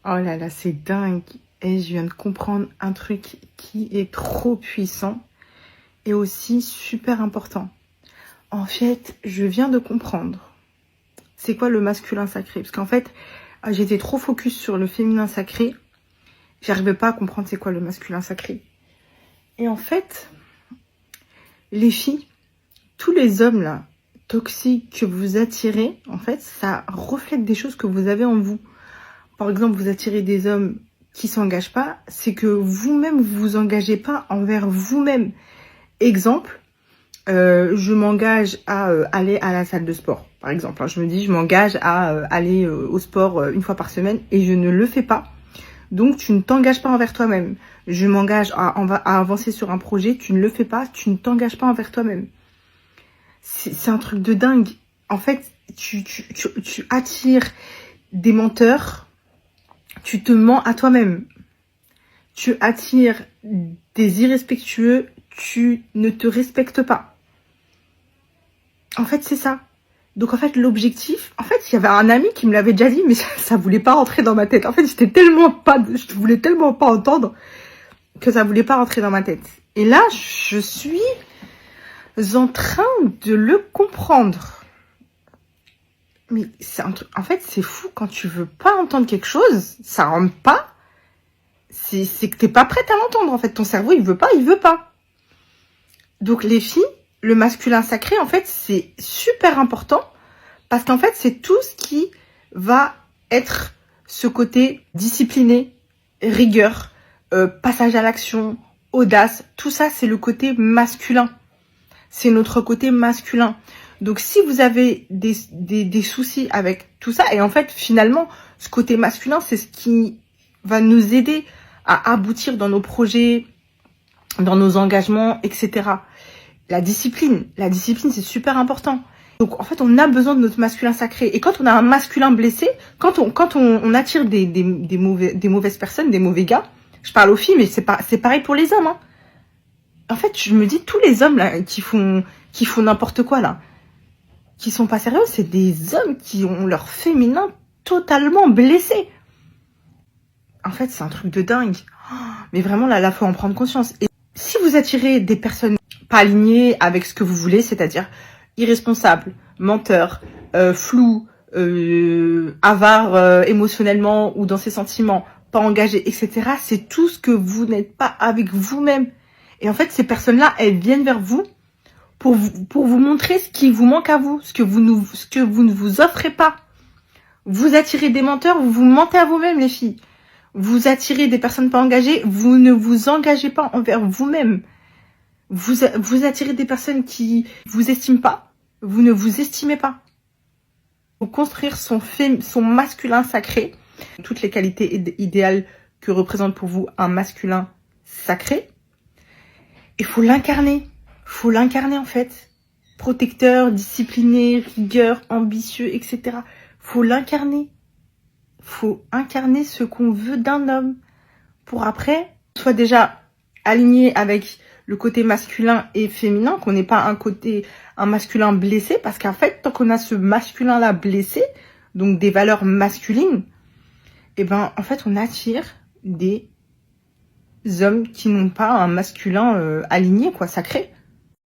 Oh là là, c'est dingue. Et je viens de comprendre un truc qui est trop puissant et aussi super important. En fait, je viens de comprendre c'est quoi le masculin sacré. Parce qu'en fait, j'étais trop focus sur le féminin sacré. J'arrivais pas à comprendre c'est quoi le masculin sacré. Et en fait, les filles, tous les hommes là, toxiques que vous attirez, en fait, ça reflète des choses que vous avez en vous. Par exemple, vous attirez des hommes qui s'engagent pas, c'est que vous-même, vous vous engagez pas envers vous-même. Exemple, je m'engage à aller à la salle de sport, par exemple. Je me dis, je m'engage à aller au sport une fois par semaine et je ne le fais pas. Donc, tu ne t'engages pas envers toi-même. Je m'engage à avancer sur un projet, tu ne le fais pas, tu ne t'engages pas envers toi-même. C'est un truc de dingue. En fait, tu attires des menteurs, tu te mens à toi-même. Tu attires des irrespectueux, tu ne te respectes pas. En fait, c'est ça. Donc, en fait, l'objectif... En fait, il y avait un ami qui me l'avait déjà dit, mais ça voulait pas rentrer dans ma tête. En fait, je voulais tellement pas entendre que ça voulait pas rentrer dans ma tête. Et là, je suis en train de le comprendre. Mais c'est un truc... En fait, c'est fou. Quand tu veux pas entendre quelque chose, ça rentre pas. C'est que t'es pas prête à l'entendre, en fait. Ton cerveau, il veut pas. Donc, les filles, le masculin sacré, en fait, c'est super important parce qu'en fait, c'est tout ce qui va être ce côté discipliné, rigueur, passage à l'action, audace. Tout ça, c'est le côté masculin. C'est notre côté masculin. Donc, si vous avez des soucis avec tout ça, et en fait, finalement, ce côté masculin, c'est ce qui va nous aider à aboutir dans nos projets, dans nos engagements, etc. La discipline, c'est super important. Donc, en fait, on a besoin de notre masculin sacré. Et quand on a un masculin blessé, quand on attire des mauvaises personnes, des mauvais gars, je parle aux filles, mais c'est pareil pour les hommes, hein. En fait, je me dis, tous les hommes là qui font n'importe quoi là, qui sont pas sérieux, c'est des hommes qui ont leur féminin totalement blessé. En fait, c'est un truc de dingue. Mais vraiment, là, faut en prendre conscience. Et si vous attirez des personnes pas alignées avec ce que vous voulez, c'est-à-dire irresponsables, menteurs, flous, avares émotionnellement ou dans ses sentiments, pas engagés, etc., c'est tout ce que vous n'êtes pas avec vous-même. Et en fait, ces personnes-là, elles viennent vers vous pour vous montrer ce qui vous manque à vous, ce que vous ne vous offrez pas. Vous attirez des menteurs, vous mentez à vous-même, les filles. Vous attirez des personnes pas engagées, vous ne vous engagez pas envers vous-même. Vous attirez des personnes qui vous estiment pas, vous ne vous estimez pas. Pour construire son masculin sacré, toutes les qualités idéales que représente pour vous un masculin sacré, il faut l'incarner. Faut l'incarner en fait. Protecteur, discipliné, rigueur, ambitieux, etc. Faut l'incarner. Faut incarner ce qu'on veut d'un homme. Pour après, soit déjà aligné avec le côté masculin et féminin, qu'on n'ait pas un masculin blessé, parce qu'en fait, tant qu'on a ce masculin-là blessé, donc des valeurs masculines, et ben, en fait, on attire des hommes qui n'ont pas un masculin aligné, quoi, sacré.